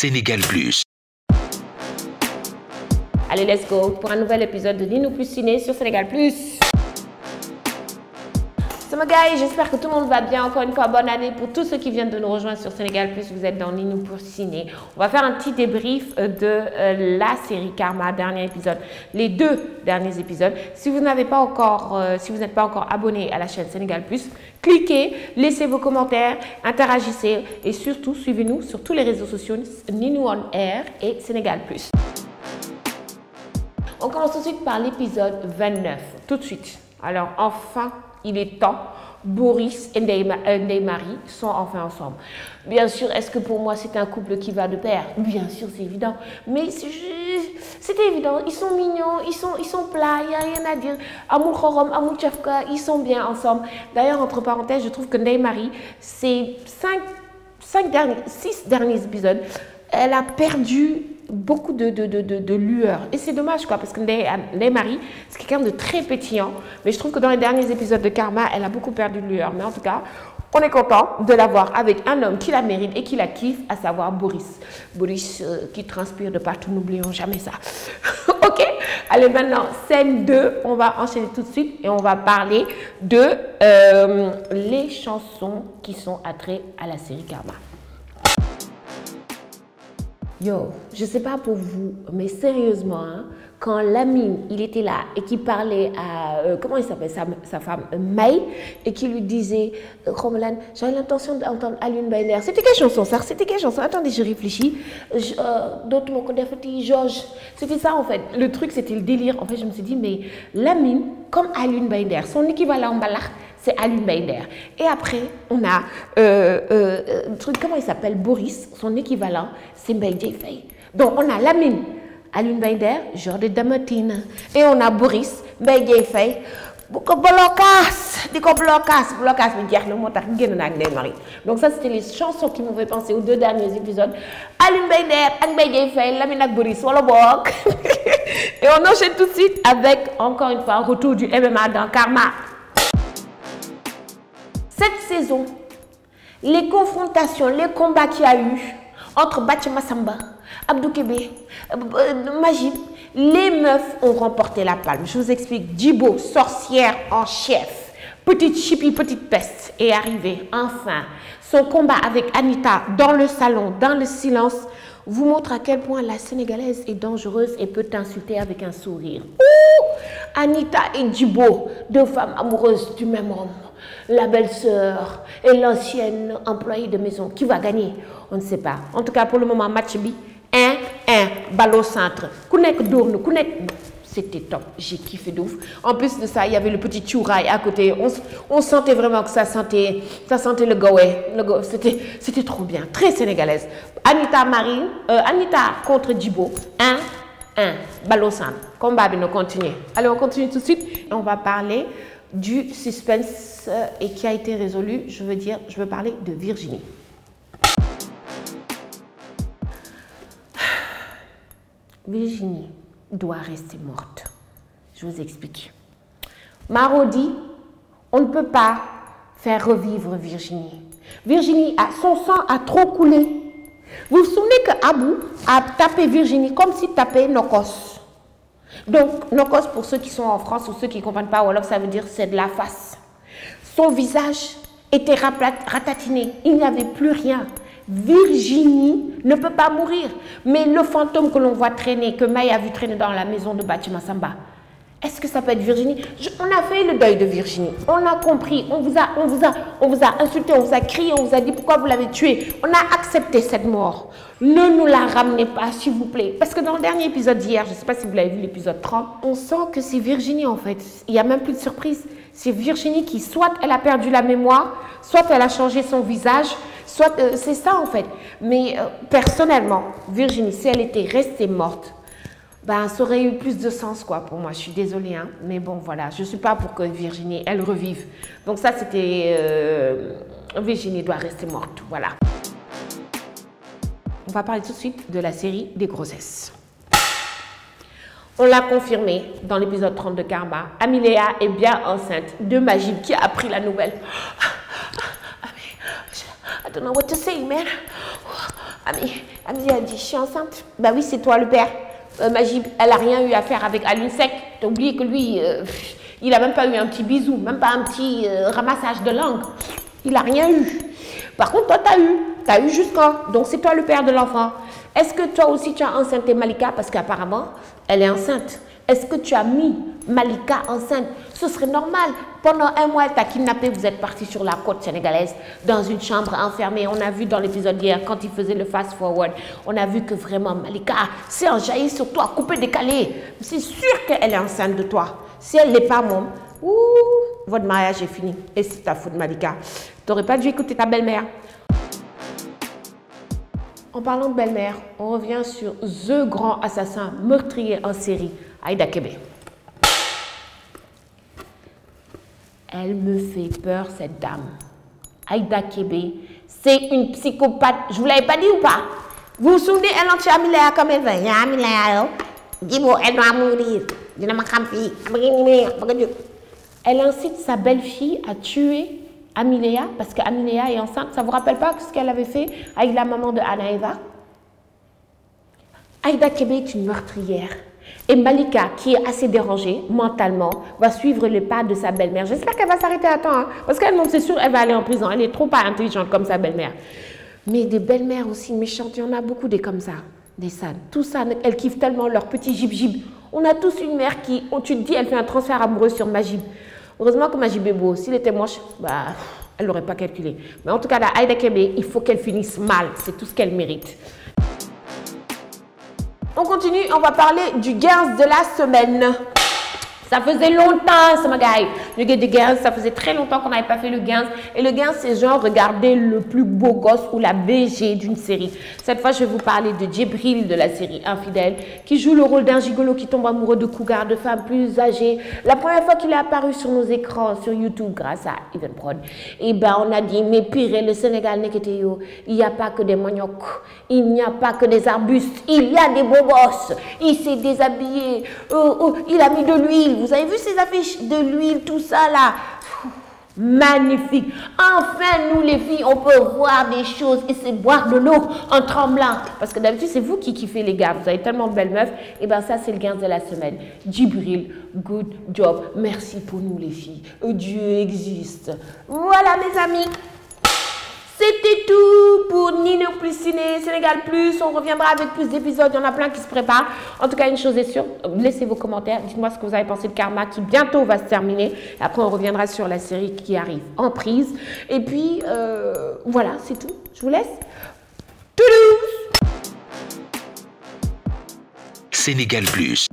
Sénégal Plus. Allez, let's go pour un nouvel épisode de Ninou Plus Ciné sur Sénégal Plus. C'est mon gars, j'espère que tout le monde va bien. Encore une fois, bonne année pour tous ceux qui viennent de nous rejoindre sur Sénégal Plus. Vous êtes dans Ninou Plus Ciné. On va faire un petit débrief de la série Karma, dernier épisode, les 2 derniers épisodes. Si vous n'êtes pas encore abonné à la chaîne Sénégal Plus, cliquez, laissez vos commentaires, interagissez et surtout suivez-nous sur tous les réseaux sociaux Ninou On Air et Sénégal Plus. On commence tout de suite par l'épisode 29, tout de suite. Alors enfin, il est temps. Boris et Ndeye Marie sont enfin ensemble. Bien sûr, est-ce que pour moi c'est un couple qui va de pair? Bien sûr, c'est évident. Mais c'était évident. Ils sont mignons, ils sont plats, il n'y a rien à dire. Amour Khorom, Amour Tchafka, ils sont bien ensemble. D'ailleurs, entre parenthèses, je trouve que Ndeye Marie, ces 6 derniers épisodes, elle a perdu beaucoup de lueur. Et c'est dommage, quoi, parce que Ndeye Marie, c'est quelqu'un de très pétillant. Mais je trouve que dans les derniers épisodes de Karma, elle a beaucoup perdu de lueur. Mais en tout cas, on est content de la voir avec un homme qui la mérite et qui la kiffe, à savoir Boris. Boris qui transpire de partout, n'oublions jamais ça. Ok, allez, maintenant, scène 2, on va enchaîner tout de suite et on va parler de les chansons qui sont attraits à la série Karma. Yo, je sais pas pour vous, mais sérieusement, hein, quand Lamine, il était là et qu'il parlait à, comment il s'appelle, sa femme, May, et qui lui disait, Romelan, j'avais l'intention d'entendre Alioune Mbaye Nder. C'était quelle chanson, ça? C'était quelle chanson? Attendez, je réfléchis. D'autres m'ont connu, Georges. C'était ça, en fait. Le truc, c'était le délire. En fait, je me suis dit, mais Lamine, comme Alioune Mbaye Nder, son équivalent en balak, c'est Alioune Mbaye Nder. Et après, on a, truc, comment il s'appelle, Boris, son équivalent, c'est Mbaye Dièye Faye. Donc, on a Lamine, Alioune Mbaye Nder, genre de Damatine. Et on a Boris, Mbaye Dièye Faye. Donc ça, c'était les chansons qui m'ont fait penser aux 2 derniers épisodes. Alioune Mbaye Nder ak Mbaye Dièye Faye, Lamine ak Boris, wala bok. Et on enchaîne tout de suite avec, encore une fois, un retour du MMA dans Karma. Cette saison, les confrontations, les combats qu'il y a eu entre Bathie Massamba, Abdou Kébé, Majib, les meufs ont remporté la palme. Je vous explique. Djibo, sorcière en chef, petite chippie, petite peste, est arrivée enfin. Son combat avec Anita dans le salon, dans le silence, vous montre à quel point la Sénégalaise est dangereuse et peut t'insulter avec un sourire. Ouh, Anita et Djibo, 2 femmes amoureuses du même homme. La belle-sœur et l'ancienne employée de maison. Qui va gagner? On ne sait pas. En tout cas, pour le moment, match bi, 1-1, balle au centre. C'était top. J'ai kiffé de ouf. En plus de ça, il y avait le petit tchouraï à côté. On sentait vraiment que ça sentait le gawé. C'était trop bien. Très sénégalaise. Anita contre Djibo. 1-1, balle au centre. Combat bi nous continue. Allez, on continue tout de suite. On va parler du suspense et qui a été résolu. Je veux parler de Virginie. Virginie doit rester morte. Je vous explique. Marodi, on ne peut pas faire revivre Virginie. Virginie, son sang a trop coulé. Vous vous souvenez que Abou a tapé Virginie comme s'il tapait Nokos. Donc, Nokos, pour ceux qui sont en France ou ceux qui ne comprennent pas Wolof, ça veut dire c'est de la face. Son visage était ratatiné. Il n'y avait plus rien. Virginie ne peut pas mourir. Mais le fantôme que l'on voit traîner, que Maï a vu traîner dans la maison de Bathie Massamba, est-ce que ça peut être Virginie? On a fait le deuil de Virginie. On a compris. On vous a insulté, on vous a crié, on vous a dit pourquoi vous l'avez tué. On a accepté cette mort. Ne nous la ramenez pas, s'il vous plaît. Parce que dans le dernier épisode d'hier, je ne sais pas si vous l'avez vu, l'épisode 30, on sent que c'est Virginie en fait. Il n'y a même plus de surprise. C'est Virginie qui, soit elle a perdu la mémoire, soit elle a changé son visage, soit c'est ça en fait. Mais personnellement, Virginie, si elle était restée morte, ben, ça aurait eu plus de sens quoi pour moi. Je suis désolée, hein, mais bon voilà, je ne suis pas pour que Virginie, elle revive. Donc ça, c'était Virginie doit rester morte, voilà. On va parler tout de suite de la série des grossesses. On l'a confirmé dans l'épisode 30 de Karma. Amiléa est bien enceinte de Majib qui a appris la nouvelle. I don't know what to say, man. Amélie a dit, je suis enceinte. Bah oui, c'est toi le père. Magib, elle n'a rien eu à faire avec Alioune Seck. T'as oublié que lui, il n'a même pas eu un petit bisou, même pas un petit ramassage de langue. Il n'a rien eu. Par contre, toi, tu as eu. Tu as eu jusqu'à. Donc, c'est toi le père de l'enfant. Est-ce que toi aussi, tu as enceinté Malika? Parce qu'apparemment, elle est enceinte. Est-ce que tu as mis Malika enceinte? Ce serait normal. Pendant un mois, elle t'a kidnappé. Vous êtes parti sur la côte sénégalaise, dans une chambre enfermée. On a vu dans l'épisode d'hier, quand il faisait le fast-forward, on a vu que vraiment Malika s'est enjaillie sur toi, coupé, décalé. C'est sûr qu'elle est enceinte de toi. Si elle ne l'est pas, mon, votre mariage est fini. Et c'est ta faute, Malika. Tu n'aurais pas dû écouter ta belle-mère. En parlant de belle-mère, on revient sur The grand assassin meurtrier en série, Aïda Kébé. Elle me fait peur, cette dame. Aïda Kébé, c'est une psychopathe. Je vous l'avais pas dit ou pas? Vous vous souvenez, elle en tue Amilea comme elle veut. Dis-moi, elle doit mourir. Elle incite sa belle-fille à tuer Amilea, parce qu'Amilea est enceinte. Ça ne vous rappelle pas ce qu'elle avait fait avec la maman de Anaïva? Aïda Kébé est une meurtrière. Et Malika, qui est assez dérangée mentalement, va suivre les pas de sa belle-mère. J'espère qu'elle va s'arrêter à temps, hein, parce qu'elle, c'est sûr, elle va aller en prison. Elle est trop pas intelligente comme sa belle-mère. Mais des belles-mères aussi méchantes, il y en a beaucoup des comme ça, des sales. Tout ça, elles kiffent tellement leur petit jib-jib. On a tous une mère qui, tu te dis, elle fait un transfert amoureux sur Magib. Heureusement que Magib est beau. S'il était moche, bah, elle n'aurait pas calculé. Mais en tout cas, la Aïda Kébé, il faut qu'elle finisse mal. C'est tout ce qu'elle mérite. On continue, on va parler du Girls de la semaine. Ça faisait longtemps, ça m'a gagné. Le gars de Girls, ça faisait très longtemps qu'on n'avait pas fait le Girls. Et le Girls, c'est genre regarder le plus beau gosse ou la BG d'une série. Cette fois, je vais vous parler de Djibril de la série Infidèle, qui joue le rôle d'un gigolo qui tombe amoureux de cougars, de femmes plus âgées. La première fois qu'il est apparu sur nos écrans, sur YouTube, grâce à Evenprod, et ben on a dit, mais pire, le Sénégal n'est que yo. Il n'y a pas que des maniocs, il n'y a pas que des arbustes, il y a des beaux gosses. Il s'est déshabillé, il a mis de l'huile. Vous avez vu ces affiches de l'huile, tout ça là? Magnifique. Enfin, nous les filles, on peut voir des choses et c'est boire de l'eau en tremblant. Parce que d'habitude, c'est vous qui kiffez les gars. Vous avez tellement de belles meufs. Et bien ça, c'est le gain de la semaine. Djibril, good job. Merci pour nous les filles. Dieu existe. Voilà mes amis. C'était tout pour Nino Plus Ciné, Sénégal Plus. On reviendra avec plus d'épisodes. Il y en a plein qui se préparent. En tout cas, une chose est sûre, laissez vos commentaires. Dites-moi ce que vous avez pensé de Karma qui bientôt va se terminer. Et après, on reviendra sur la série qui arrive en prise. Et puis, voilà, c'est tout. Je vous laisse. Toulouse! Sénégal Plus.